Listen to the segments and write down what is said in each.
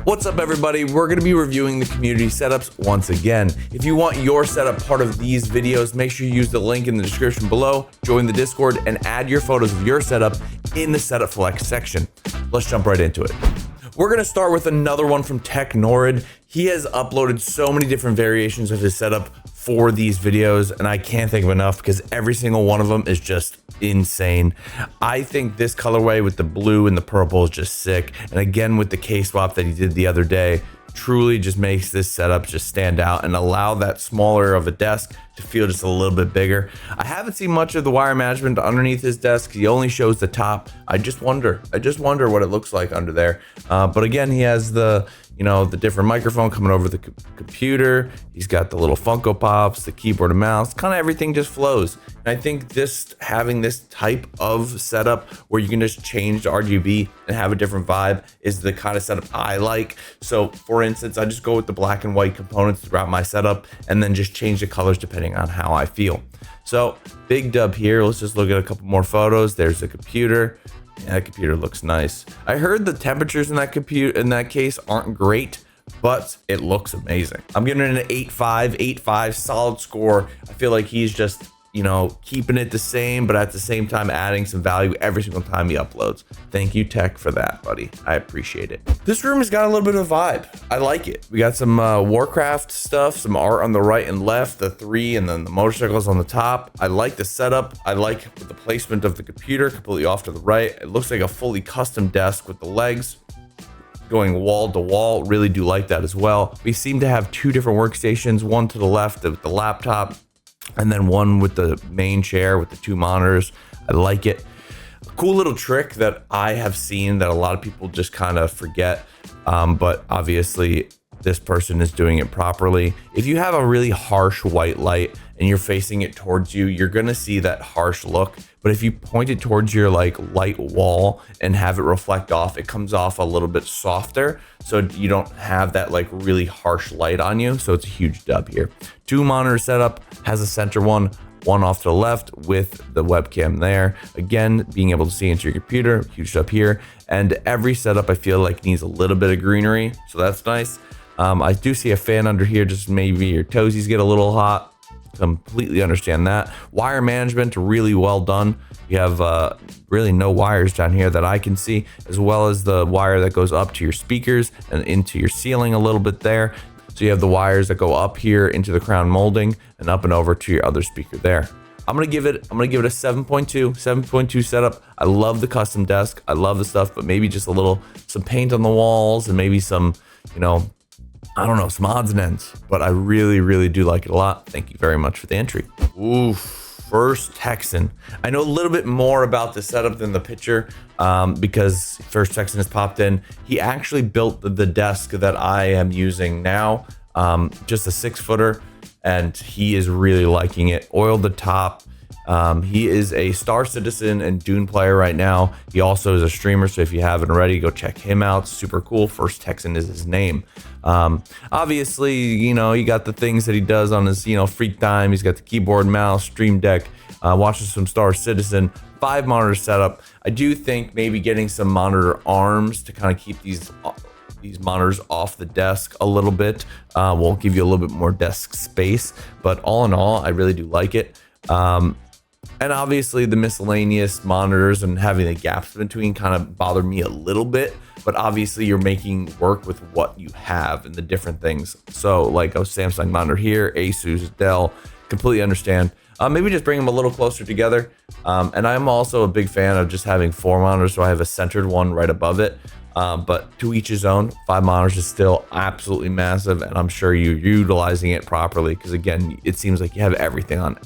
What's up, everybody? We're going to be reviewing the community setups once again. If you want your setup part of these videos, make sure you use the link in the description below, join the Discord, and add your photos of your setup in the setup flex section. Let's jump right into it. We're going to start with another one from Technorid. He has uploaded so many different variations of his setup for these videos, and I can't think of enough because every single one of them is just insane. I think this colorway with the blue and the purple is just sick, and again with the K-swap that he did the other day truly just makes this setup just stand out and allow that smaller of a desk to feel just a little bit bigger. I haven't seen much of the wire management underneath his desk. He only shows the top. I just wonder what it looks like under there. But again, he has the different microphone coming over the computer. He's got the little Funko Pops, the keyboard and mouse, kind of everything just flows. And I think having this type of setup where you can just change the RGB and have a different vibe is the kind of setup I like. So for instance, I just go with the black and white components throughout my setup and then just change the colors depending on how I feel. So big dub here. Let's just look at a couple more photos. There's the computer. Yeah, that computer looks nice. I heard the temperatures in that case aren't great, but it looks amazing. I'm giving it an 8.5, solid score. I feel like he's just, keeping it the same, but at the same time adding some value every single time he uploads. Thank you, Tech, for that, buddy. I appreciate it. This room has got a little bit of vibe. I like it. We got some Warcraft stuff, some art on the right and left, the 3, and then the motorcycles on the top. I like the setup. I like the placement of the computer completely off to the right. It looks like a fully custom desk with the legs going wall to wall. Really do like that as well. We seem to have 2 different workstations, one to the left of the laptop, and then one with the main chair with the 2 monitors. I like it. A cool little trick that I have seen that a lot of people just kind of forget, but obviously this person is doing it properly. If you have a really harsh white light and you're facing it towards you, you're gonna see that harsh look. But if you point it towards your light wall and have it reflect off, it comes off a little bit softer, so you don't have that really harsh light on you. So it's a huge dub here. 2 monitor setup, has a center one off to the left with the webcam there. Again, being able to see into your computer, huge dub here. And every setup I feel like needs a little bit of greenery, so that's nice. I do see a fan under here, just maybe your toesies get a little hot. Completely understand that. Wire management really well done. You have really no wires down here that I can see, as well as the wire that goes up to your speakers and into your ceiling a little bit there. So you have the wires that go up here into the crown molding and up and over to your other speaker there. I'm gonna give it a 7.2 setup. I love the custom desk. I love the stuff, but maybe just some paint on the walls and maybe some, I don't know, some odds and ends, but I really, really do like it a lot. Thank you very much for the entry. Ooh, First Texan. I know a little bit more about the setup than the picture because First Texan has popped in. He actually built the desk that I am using now, just a 6-footer, and he is really liking it. Oiled the top. He is a Star Citizen and Dune player right now. He also is a streamer, so if you haven't already, go check him out. Super cool. First Texan is his name. Obviously, you got the things that he does on his, freak time. He's got the keyboard, mouse, Stream Deck, watches some Star Citizen, 5 monitor setup. I do think maybe getting some monitor arms to kind of keep these monitors off the desk a little bit will give you a little bit more desk space. But all in all, I really do like it. And obviously the miscellaneous monitors and having the gaps between kind of bother me a little bit, but obviously you're making work with what you have and the different things. So like a Samsung monitor here, Asus, Dell, completely understand. Maybe just bring them a little closer together. And I'm also a big fan of just having 4 monitors, so I have a centered one right above it. But to each his own. 5 monitors is still absolutely massive, and I'm sure you're utilizing it properly because again, it seems like you have everything on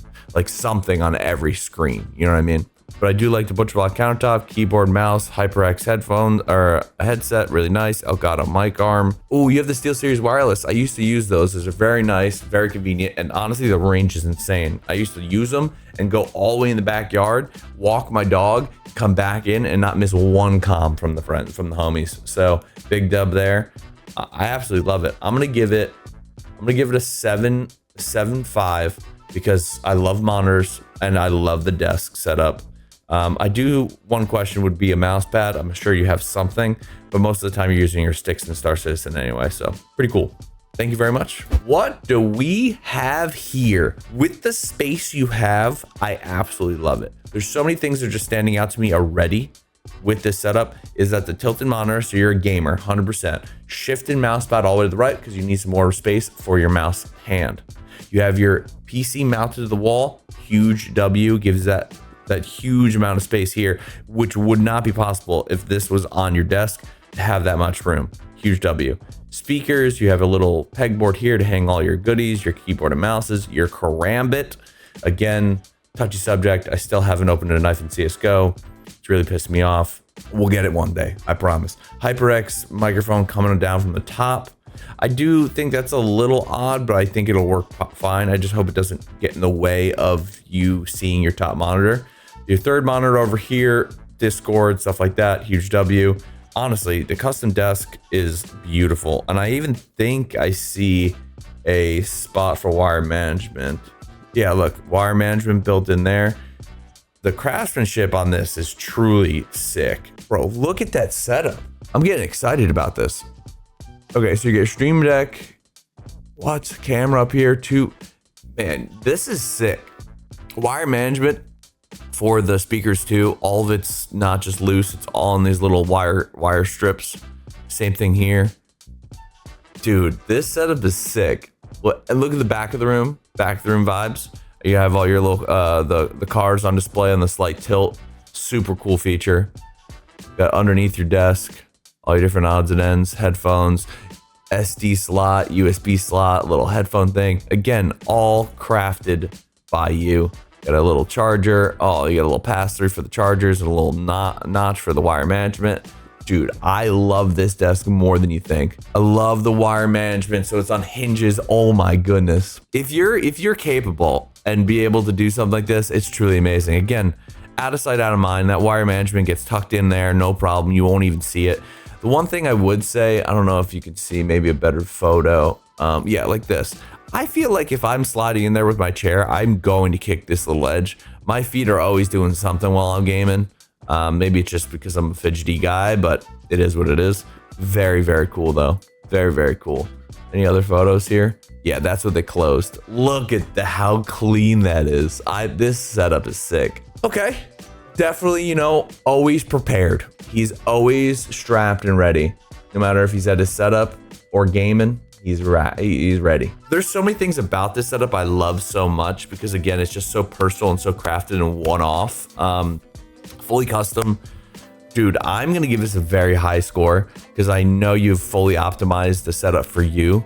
something on every screen, you know what I mean? But I do like the Butcher Block countertop, keyboard, mouse, HyperX headphones or a headset, really nice. Elgato mic arm. Oh, you have the SteelSeries wireless. I used to use those. Those are very nice, very convenient, and honestly, the range is insane. I used to use them and go all the way in the backyard, walk my dog, come back in, and not miss one comm from the homies. So big dub there. I absolutely love it. I'm gonna give it a 7.5 because I love monitors and I love the desk setup. One question would be a mouse pad. I'm sure you have something, but most of the time you're using your sticks in Star Citizen anyway. So pretty cool. Thank you very much. What do we have here? With the space you have, I absolutely love it. There's so many things that are just standing out to me already with this setup. Is that the tilted monitor, so you're a gamer, 100%. Shifted mouse pad all the way to the right because you need some more space for your mouse hand. You have your PC mounted to the wall. Huge W, gives that huge amount of space here, which would not be possible if this was on your desk to have that much room. Huge W. Speakers, you have a little pegboard here to hang all your goodies, your keyboard and mouses, your Karambit. Again, touchy subject. I still haven't opened a knife in CSGO. It's really pissed me off. We'll get it one day, I promise. HyperX microphone coming down from the top. I do think that's a little odd, but I think it'll work fine. I just hope it doesn't get in the way of you seeing your top monitor. Your third monitor over here, Discord, stuff like that, huge W. Honestly, the custom desk is beautiful. And I even think I see a spot for wire management. Yeah, look, wire management built in there. The craftsmanship on this is truly sick. Bro, look at that setup. I'm getting excited about this. Okay, so you get Stream Deck. What? Camera up here too. Man, this is sick. Wire management for the speakers too. All of it's not just loose. It's all in these little wire strips. Same thing here. Dude, this setup is sick. And look at the back of the room. Back of the room vibes. You have all your little the cars on display on the slight tilt. Super cool feature. Got underneath your desk all your different odds and ends, headphones, SD slot, USB slot, little headphone thing. Again, all crafted by you. Got a little charger. Oh, you got a little pass through for the chargers and a little notch for the wire management. Dude, I love this desk more than you think. I love the wire management, so it's on hinges. Oh my goodness. If you're capable and be able to do something like this, it's truly amazing. Again, out of sight, out of mind. That wire management gets tucked in there, no problem. You won't even see it. The one thing I would say, I don't know if you can see maybe a better photo. Yeah, like this. I feel like if I'm sliding in there with my chair, I'm going to kick this little edge. My feet are always doing something while I'm gaming. Maybe it's just because I'm a fidgety guy, but it is what it is. Very, very cool though. Very, very cool. Any other photos here? Yeah, that's what they closed. Look at how clean that is. This setup is sick. Okay, definitely, always prepared. He's always strapped and ready. No matter if he's at his setup or gaming, he's ready. There's so many things about this setup I love so much because again, it's just so personal and so crafted and one-off. Fully custom. Dude, I'm going to give this a very high score because I know you've fully optimized the setup for you.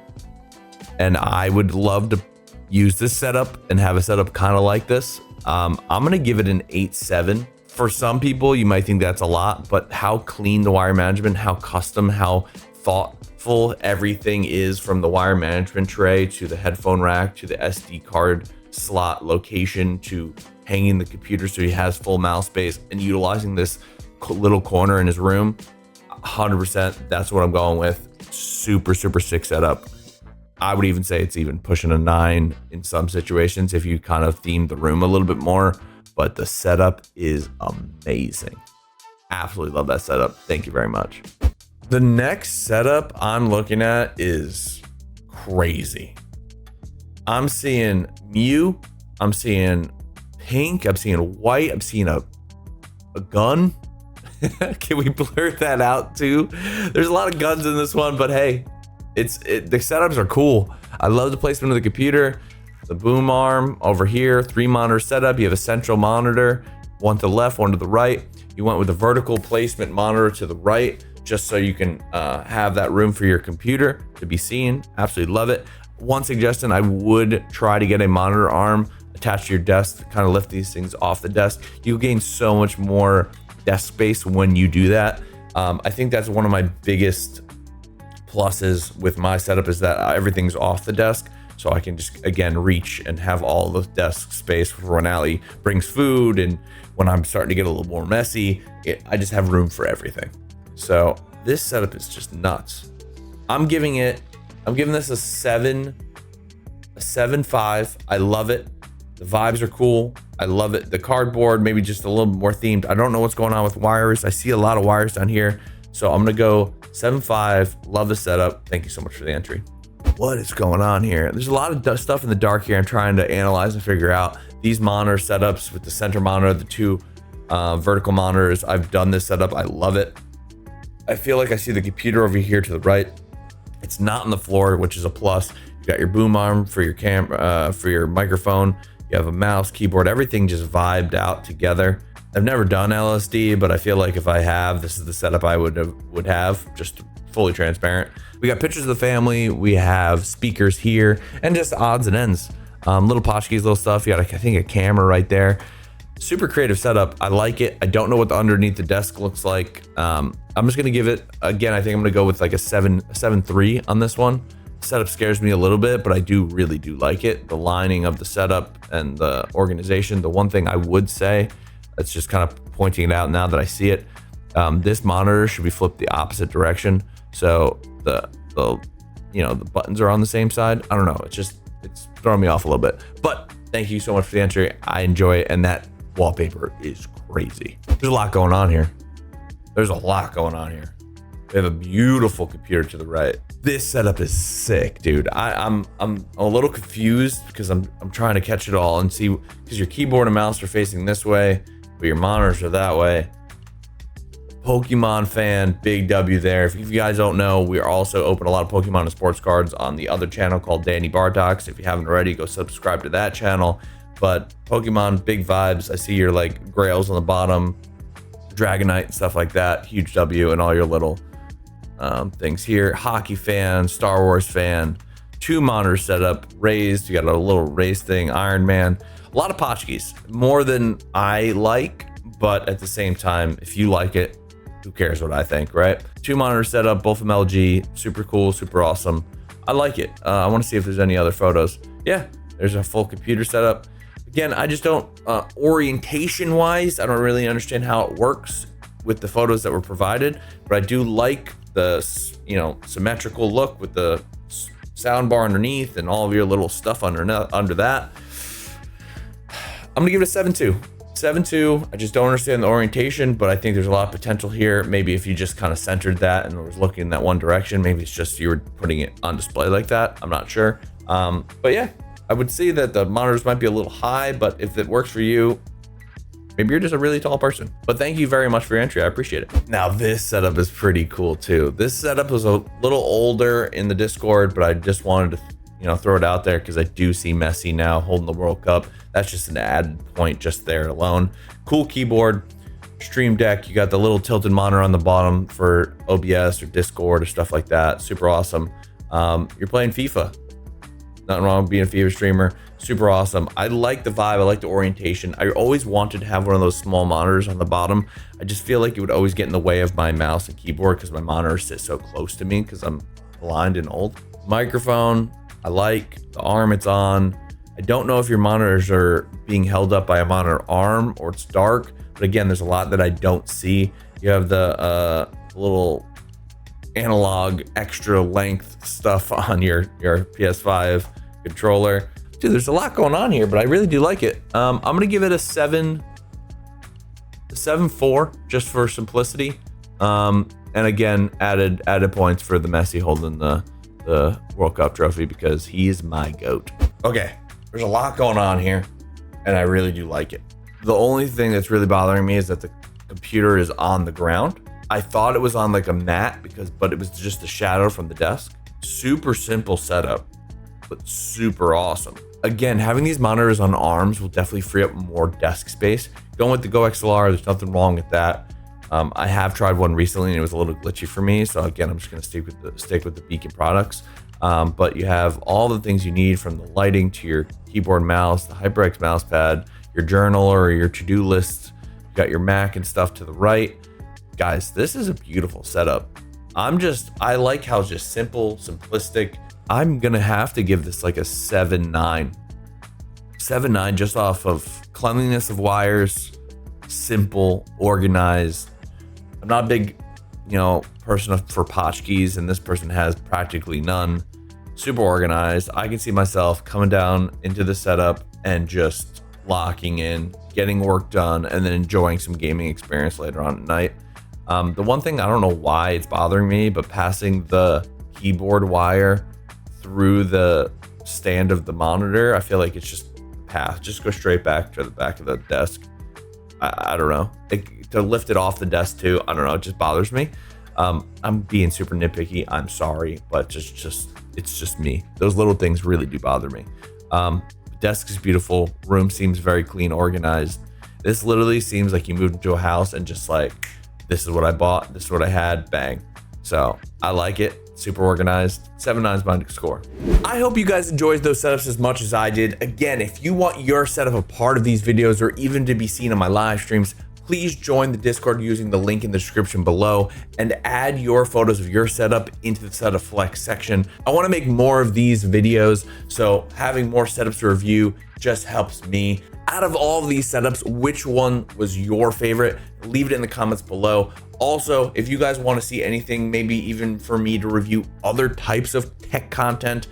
And I would love to use this setup and have a setup kind of like this. I'm going to give it an 8.7. For some people, you might think that's a lot, but how clean the wire management, how custom, how thoughtful everything is, from the wire management tray to the headphone rack to the SD card slot location to hanging the computer so he has full mouse space and utilizing this little corner in his room. 100%, that's what I'm going with. Super, super sick setup. I would even say it's even pushing a 9 in some situations if you kind of theme the room a little bit more, but the setup is amazing. Absolutely love that setup. Thank you very much. The next setup I'm looking at is crazy. I'm seeing Mew, I'm seeing pink, I'm seeing white, I'm seeing a gun. Can we blur that out too? There's a lot of guns in this one, but hey, the setups are cool. I love the placement of the computer. The boom arm over here, 3 monitor setup. You have a central monitor, one to the left, one to the right. You went with a vertical placement monitor to the right, just so you can have that room for your computer to be seen. Absolutely love it. One suggestion, I would try to get a monitor arm attached to your desk to kind of lift these things off the desk. You'll gain so much more desk space when you do that. I think that's one of my biggest pluses with my setup, is that everything's off the desk. So I can just, again, reach and have all the desk space for when Ali brings food. And when I'm starting to get a little more messy, I just have room for everything. So this setup is just nuts. I'm giving this a 7.5. I love it. The vibes are cool. I love it. The cardboard, maybe just a little more themed. I don't know what's going on with wires. I see a lot of wires down here. So I'm gonna go 7.5. Love the setup. Thank you so much for the entry. What is going on here? There's a lot of stuff in the dark here. I'm trying to analyze and figure out these monitor setups with the center monitor, the two vertical monitors. I've done this setup. I love it. I feel like I see the computer over here to the right. It's not on the floor, which is a plus. You got your boom arm for your camera, for your microphone. You have a mouse, keyboard, everything just vibed out together. I've never done LSD, but I feel like if I have, this is the setup I would have, just fully transparent. We got pictures of the family. We have speakers here and just odds and ends. Little Potchkis, little stuff. You got, I think, a camera right there. Super creative setup. I like it. I don't know what the underneath the desk looks like. I'm just gonna give it, again, I think I'm gonna go with like a 7.3 on this one. Setup scares me a little bit, but I really do like it. The lining of the setup and the organization. The one thing I would say, that's just kind of pointing it out now that I see it, this monitor should be flipped the opposite direction. So the buttons are on the same side. I don't know. It's throwing me off a little bit. But thank you so much for the entry. I enjoy it, and that wallpaper is crazy. There's a lot going on here. We have a beautiful computer to the right. This setup is sick, dude. I'm a little confused because I'm trying to catch it all and see, because your keyboard and mouse are facing this way, but your monitors are that way. Pokemon fan, big W there. If you guys don't know, we are also open a lot of Pokemon and sports cards on the other channel called Danny Bartox. If you haven't already, go subscribe to that channel. But Pokemon, big vibes. I see your like Grails on the bottom, Dragonite and stuff like that. Huge W, and all your little things here. Hockey fan, Star Wars fan, 2 monitor setup, raised. You got a little raised thing, Iron Man. A lot of Potchkis, more than I like, but at the same time, if you like it, who cares what I think, right? 2 monitor setup, both from LG. Super cool, super awesome. I like it. I want to see if there's any other photos. Yeah, there's a full computer setup. Again, I just don't, orientation wise, I don't really understand how it works with the photos that were provided, but I do like the, symmetrical look with the sound bar underneath and all of your little stuff under that. I'm gonna give it a 7.2. 7.2. I just don't understand the orientation, but I think there's a lot of potential here. Maybe if you just kind of centered that and was looking in that one direction, maybe it's just you were putting it on display like that. I'm not sure. But yeah, I would say that the monitors might be a little high, but if it works for you, maybe you're just a really tall person. But thank you very much for your entry. I appreciate it. Now this setup is pretty cool too. This setup was a little older in the Discord, but I just wanted to throw it out there because I do see Messi now holding the World Cup. That's just an added point just there alone. Cool keyboard, Stream Deck. You got the little tilted monitor on the bottom for OBS or Discord or stuff like that. Super awesome. You're playing FIFA. Nothing wrong with being a FIFA streamer. Super awesome. I like the vibe. I like the orientation. I always wanted to have one of those small monitors on the bottom. I just feel like it would always get in the way of my mouse and keyboard because my monitor sits so close to me because I'm blind and old. Microphone, I like the arm it's on. I don't know if your monitors are being held up by a monitor arm or it's dark, but again, there's a lot that I don't see. You have the little analog extra length stuff on your PS5 controller. Dude, there's a lot going on here, but I really do like it. I'm gonna give it a 7.4 just for simplicity. And again, added points for the Messi holding the World Cup trophy because he is my GOAT. Okay, there's a lot going on here, and I really do like it. The only thing that's really bothering me is that the computer is on the ground. I thought it was on like a mat but it was just a shadow from the desk. Super simple setup, but super awesome. Again, having these monitors on arms will definitely free up more desk space. Going with the Go XLR, there's nothing wrong with that. I have tried one recently and it was a little glitchy for me. So again, I'm just gonna stick with the Beacon products. But you have all the things you need, from the lighting to your keyboard, mouse, the HyperX mouse pad, your journal or your to-do list. You got your Mac and stuff to the right. Guys, this is a beautiful setup. I like how it's just simple, simplistic. I'm gonna have to give this like a 7.9. 7.9 just off of cleanliness of wires, simple, organized. I'm not a big, person for Potchkis, and this person has practically none. Super organized. I can see myself coming down into the setup and just locking in, getting work done, and then enjoying some gaming experience later on at night. The one thing, I don't know why it's bothering me, but passing the keyboard wire through the stand of the monitor, I feel like it's just path. Just go straight back to the back of the desk. I don't know. To lift it off the desk too, I don't know. It just bothers me. I'm being super nitpicky. I'm sorry, but it's just me. Those little things really do bother me. Desk is beautiful. Room seems very clean, organized. This literally seems like you moved into a house and just like, this is what I bought. This is what I had. Bang. So I like it. Super organized. 7/9 is my score. I hope you guys enjoyed those setups as much as I did. Again, if you want your setup a part of these videos or even to be seen on my live streams, please join the Discord using the link in the description below and add your photos of your setup into the Setup Flex section. I want to make more of these videos, so having more setups to review just helps me. Out of all of these setups, which one was your favorite? Leave it in the comments below. Also, if you guys want to see anything, maybe even for me to review other types of tech content,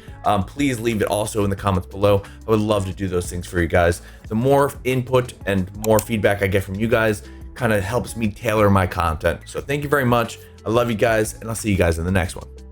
please leave it also in the comments below. I would love to do those things for you guys. The more input and more feedback I get from you guys kind of helps me tailor my content. So thank you very much. I love you guys, and I'll see you guys in the next one.